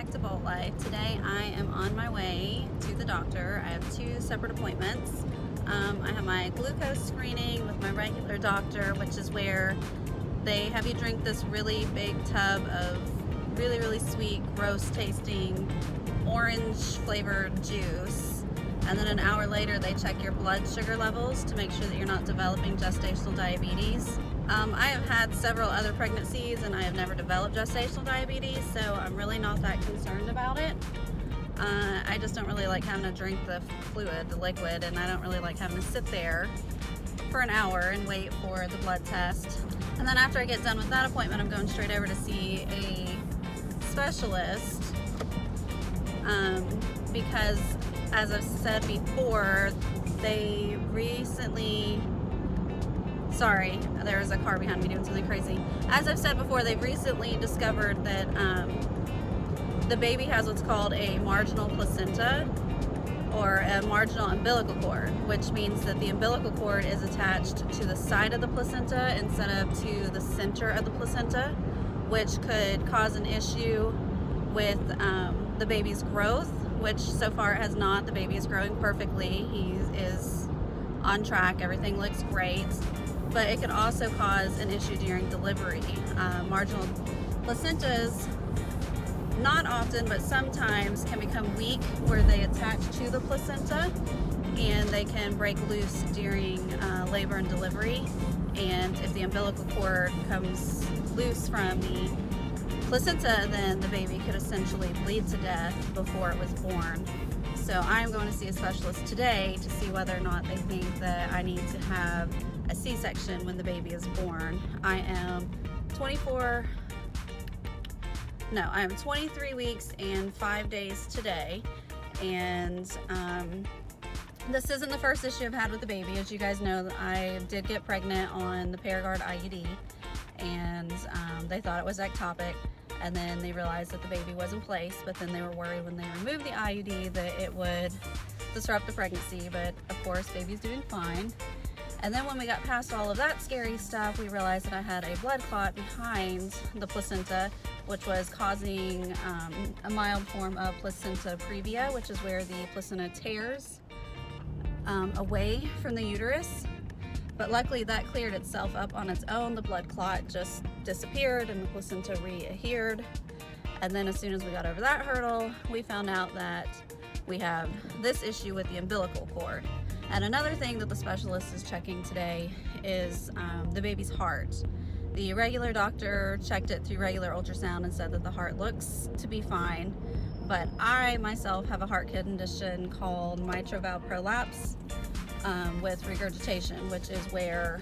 back to Bolt Life. Today I am on my way to the doctor. I have two separate appointments. I have my glucose screening with my regular doctor, which is where they have you drink this really big tub of really sweet, gross tasting, orange flavored juice. And then an hour later they check your blood sugar levels to make sure that you're not developing gestational diabetes. I have had several other pregnancies and I have never developed gestational diabetes, so I'm really not that concerned about it. I just don't really like having to drink the fluid, the liquid, and I don't really like having to sit there for an hour and wait for the blood test. And then after I get done with that appointment, I'm going straight over to see a specialist because, as I've said before, they recently... Sorry, there's a car behind me doing something crazy. As I've said before, they've recently discovered that the baby has what's called a marginal placenta or a marginal umbilical cord, which means that the umbilical cord is attached to the side of the placenta instead of to the center of the placenta, which could cause an issue with the baby's growth, which so far it has not. The baby is growing perfectly. He is on track. Everything looks great. But it can also cause an issue during delivery. Marginal placentas, not often, but sometimes can become weak where they attach to the placenta and they can break loose during labor and delivery. And if the umbilical cord comes loose from the placenta, then the baby could essentially bleed to death before it was born. So I'm going to see a specialist today to see whether or not they think that I need to have a C-section when the baby is born. I am 23 weeks and 5 days today, and this isn't the first issue I've had with the baby. As you guys know, I did get pregnant on the Paragard IUD, and they thought it was ectopic, and then they realized that the baby was in place, but then they were worried when they removed the IUD that it would disrupt the pregnancy, but of course baby's doing fine. And then when we got past all of that scary stuff, we realized that I had a blood clot behind the placenta, which was causing a mild form of placenta previa, which is where the placenta tears away from the uterus. But luckily that cleared itself up on its own. The blood clot just disappeared and the placenta readhered. And then as soon as we got over that hurdle, we found out that we have this issue with the umbilical cord. And another thing that the specialist is checking today is the baby's heart. The regular doctor checked it through regular ultrasound and said that the heart looks to be fine, but I myself have a heart condition called mitral valve prolapse with regurgitation, which is where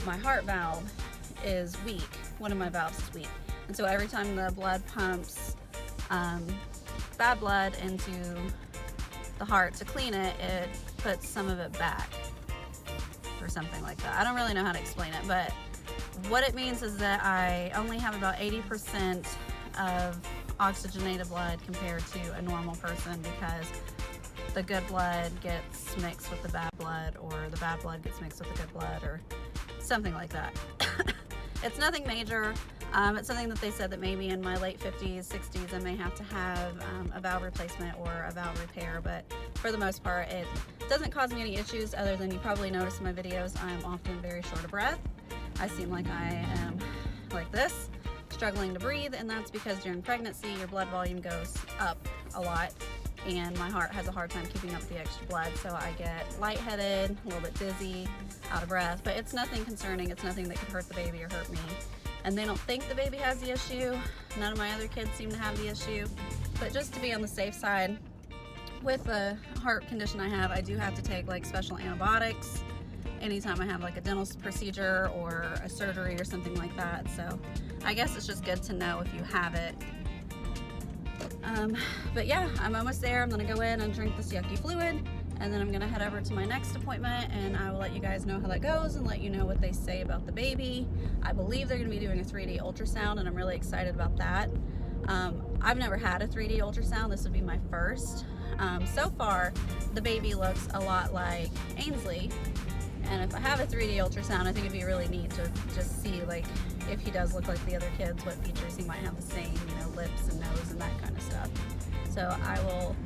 my heart valve is weak. One of my valves is weak. And so every time the blood pumps bad blood into the heart to clean it, it puts some of it back or something like that. I don't really know how to explain it, but what it means is that I only have about 80% of oxygenated blood compared to a normal person because the good blood gets mixed with the bad blood, or the bad blood gets mixed with the good blood, or something like that. It's nothing major. It's something that they said that maybe in my late 50s, 60s, I may have to have a valve replacement or a valve repair, but for the most part, it doesn't cause me any issues other than you probably notice in my videos I'm often very short of breath. I seem like I am like this, struggling to breathe, and that's because during pregnancy, your blood volume goes up a lot, and my heart has a hard time keeping up with the extra blood, so I get lightheaded, a little bit dizzy, out of breath, but it's nothing concerning. It's nothing that could hurt the baby or hurt me. And they don't think the baby has the issue. None of my other kids seem to have the issue. But just to be on the safe side, with the heart condition I have, I do have to take like special antibiotics anytime I have like a dental procedure or a surgery or something like that. So I guess it's just good to know if you have it. But yeah, I'm almost there. I'm gonna go in and drink this yucky fluid, and then I'm gonna head over to my next appointment, and I will let you guys know how that goes and let you know what they say about the baby. I believe they're gonna be doing a 3D ultrasound, and I'm really excited about that. I've never had a 3D ultrasound. This would be my first. So far, the baby looks a lot like Ainsley, And if I have a 3D ultrasound, I think it'd be really neat to just see, like, if he does look like the other kids, what features he might have the same, you know, lips and nose and that kind of stuff. So I will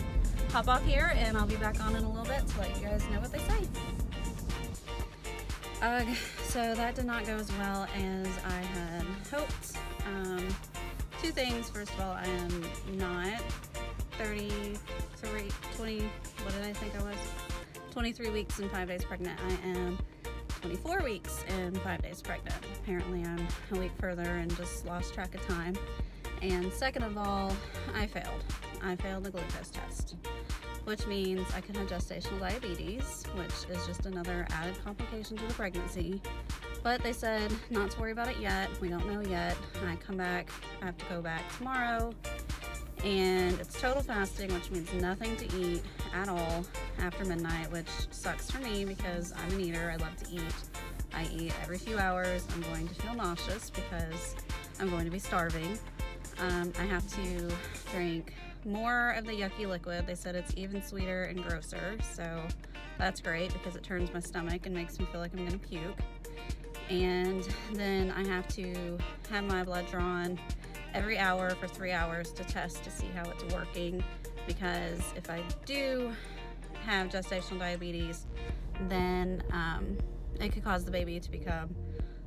hop off here and I'll be back on in a little bit to let you guys know what they say. So that did not go as well as I had hoped. Two things. First of all, I am not 20, what did I think I was? 23 weeks and 5 days pregnant. I am 24 weeks and 5 days pregnant. Apparently I'm a week further and just lost track of time. And second of all, I failed. I failed the glucose test, which means I could have gestational diabetes, which is just another added complication to the pregnancy. But they said not to worry about it yet. We don't know yet. I come back, I have to go back tomorrow, and it's total fasting, which means nothing to eat at all after midnight, which sucks for me because I'm an eater. I love to eat. I eat every few hours. I'm going to feel nauseous because I'm going to be starving. I have to drink more of the yucky liquid. They said it's even sweeter and grosser, so that's great because it turns my stomach and makes me feel like I'm gonna puke. And then I have to have my blood drawn every hour for 3 hours to test to see how it's working, because if I do have gestational diabetes, then it could cause the baby to become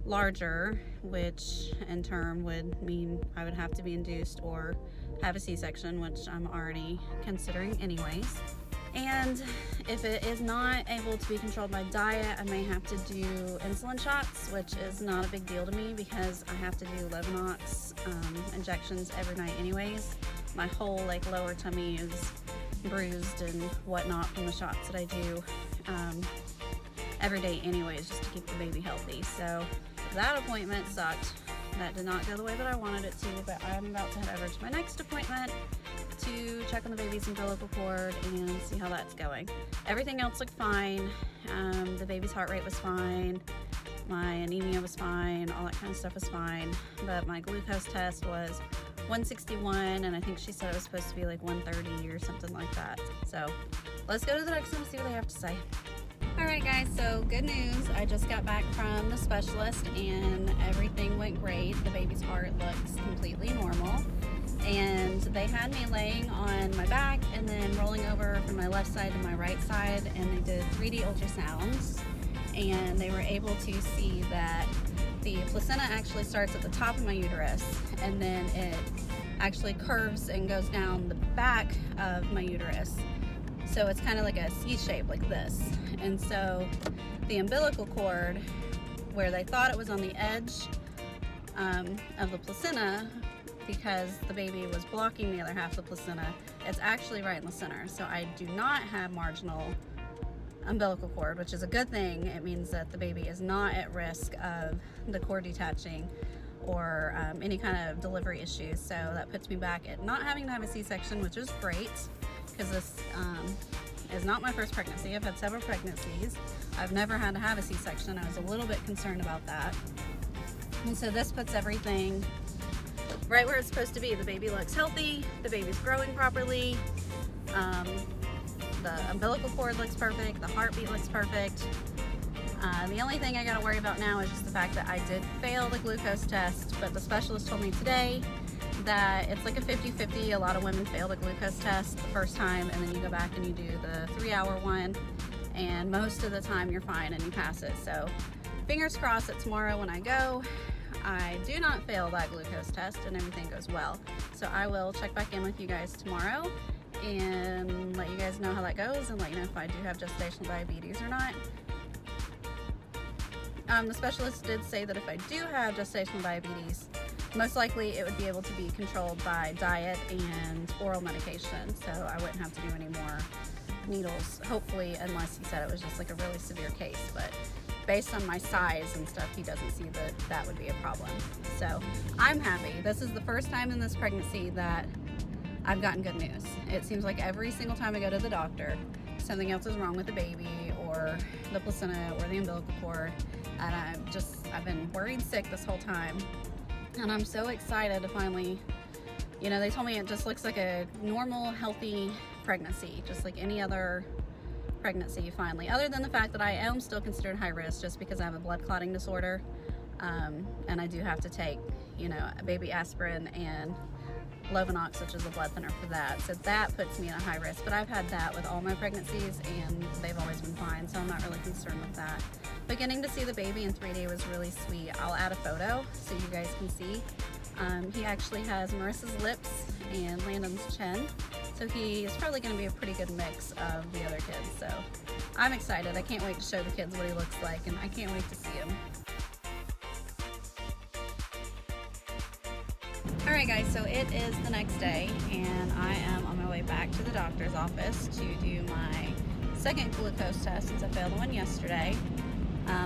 larger, which in turn would mean I would have to be induced or have a C-section, which I'm already considering anyways. And if it is not able to be controlled by diet, I may have to do insulin shots, which is not a big deal to me because I have to do Levinox injections every night anyways. My whole like lower tummy is bruised and whatnot from the shots that I do every day anyways, just to keep the baby healthy. So that appointment sucked. That did not go the way that I wanted it to, but I'm about to head over to my next appointment to check on the baby's umbilical cord and see how that's going. Everything else looked fine. The baby's heart rate was fine. My anemia was fine. All that kind of stuff was fine. But my glucose test was 161, and I think she said it was supposed to be like 130 or something like that. So let's go to the next one and see what they have to say. Alright guys, so good news. I just got back from the specialist and everything went great. The baby's heart looks completely normal. And they had me laying on my back and then rolling over from my left side to my right side, and they did 3D ultrasounds, and they were able to see that the placenta actually starts at the top of my uterus, and then it actually curves and goes down the back of my uterus. So it's kind of like a C shape like this. And so the umbilical cord, where they thought it was on the edge of the placenta, because the baby was blocking the other half of the placenta, it's actually right in the center. So I do not have marginal umbilical cord, which is a good thing. It means that the baby is not at risk of the cord detaching or any kind of delivery issues. So that puts me back at not having to have a C-section, which is great, because this is not my first pregnancy. I've had several pregnancies. I've never had to have a C-section. I was a little bit concerned about that. And so this puts everything right where it's supposed to be. The baby looks healthy, the baby's growing properly, the umbilical cord looks perfect, the heartbeat looks perfect. The only thing I gotta worry about now is just the fact that I did fail the glucose test, but the specialist told me today that it's like a 50-50. A lot of women fail the glucose test the first time, and then you go back and you do the 3-hour one, and most of the time you're fine and you pass it. So fingers crossed that tomorrow when I go, I do not fail that glucose test and everything goes well. So I will check back in with you guys tomorrow and let you guys know how that goes, and let you know if I do have gestational diabetes or not. The specialist did say that if I do have gestational diabetes, most likely it would be able to be controlled by diet and oral medication, so I wouldn't have to do any more needles, hopefully, unless he said it was just like a really severe case. But based on my size and stuff, he doesn't see that that would be a problem. So I'm happy. This is the first time in this pregnancy that I've gotten good news. It seems like every single time I go to the doctor, something else is wrong with the baby or the placenta or the umbilical cord, and I've been worried sick this whole time. And I'm so excited to finally, you know, they told me it just looks like a normal, healthy pregnancy, just like any other pregnancy finally, other than the fact that I am still considered high risk just because I have a blood clotting disorder, and I do have to take, you know, a baby aspirin and Lovenox, which is a blood thinner for that, so that puts me at a high risk. But I've had that with all my pregnancies and they've always been fine, so I'm not really concerned with that. But getting to see the baby in 3D was really sweet. I'll add a photo so you guys can see. He actually has Marissa's lips and Landin's chin, so he is probably going to be a pretty good mix of the other kids. So I'm excited. I can't wait to show the kids what he looks like, and I can't wait to see him. Alright guys, so it is the next day and I am on my way back to the doctor's office to do my second glucose test since I failed one yesterday.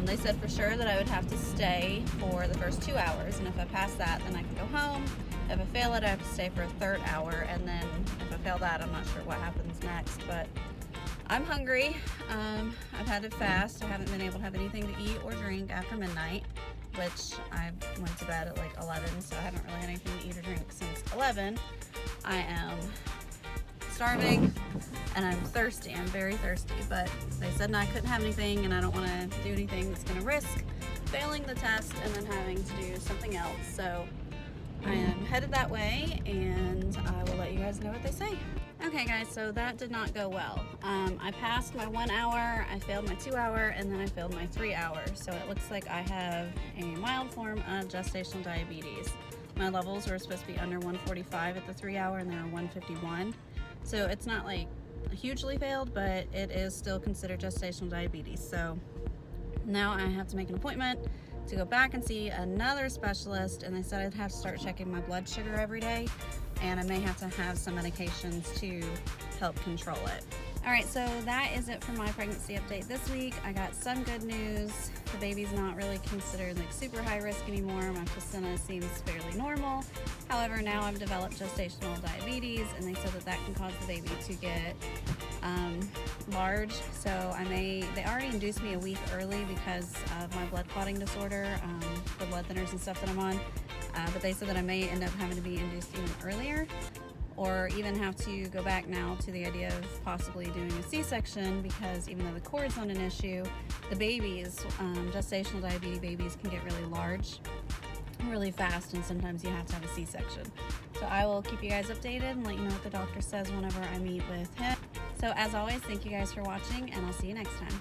They said for sure that I would have to stay for the first 2 hours, and if I pass that then I can go home. If I fail it, I have to stay for a third hour, and then if I fail that, I'm not sure what happens next. But I'm hungry. I've had to fast. I haven't been able to have anything to eat or drink after midnight, which I went to bed at like 11, so I haven't really had anything to eat or drink since 11. I am starving and I'm thirsty. I'm very thirsty, but they said I couldn't have anything, and I don't want to do anything that's going to risk failing the test and then having to do something else. So I am headed that way, and I will let you guys know what they say. Okay guys, so that did not go well. I passed my 1 hour, I failed my 2 hour, and then I failed my 3 hour. So it looks like I have a mild form of gestational diabetes. My levels were supposed to be under 145 at the 3 hour, and they were 151. So it's not like hugely failed, but it is still considered gestational diabetes. So now I have to make an appointment to go back and see another specialist, and they said I'd have to start checking my blood sugar every day, and I may have to have some medications to help control it. Alright, so that is it for my pregnancy update this week. I got some good news. The baby's not really considered like super high risk anymore. My placenta seems fairly normal. However, now I've developed gestational diabetes, and they said that that can cause the baby to get large. So they already induced me a week early because of my blood clotting disorder, the blood thinners and stuff that I'm on. But they said that I may end up having to be induced even earlier, or even have to go back now to the idea of possibly doing a C-section, because even though the cord's not an issue, the babies, gestational diabetes babies, can get really large really fast, and sometimes you have to have a C-section. So I will keep you guys updated and let you know what the doctor says whenever I meet with him. So as always, thank you guys for watching, and I'll see you next time.